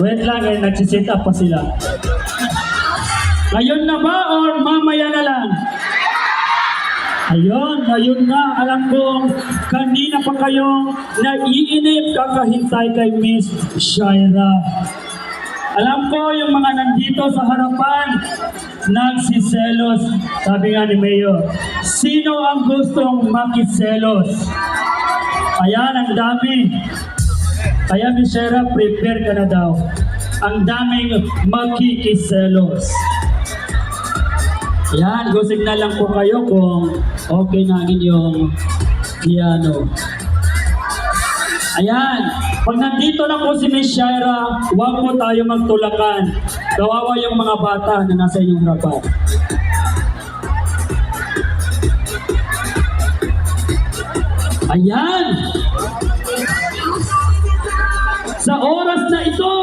Wait lang, nagsisit up pa sila. Ngayon na ba or mamaya na lang? Ayun, ngayon na. Alam ko, kanina pa kayong naiinip kakahintay kay Miss Shaira. Alam ko, yung mga nandito sa harapan, nagsiselos. Sabi nga ni Mayor, sino ang gustong makiselos? Ayan, ang dami. Kaya Miss Shaira, prepare ka na daw. Ang daming makikiselos. Yan, go signal lang po kayo kung okay na ang inyong piano. Ayan, pag nandito na po si Miss Shaira, huwag po tayo magtulakan. Kawawa yung mga bata na nasa inyong harapan. Ayan! Sa oras na ito,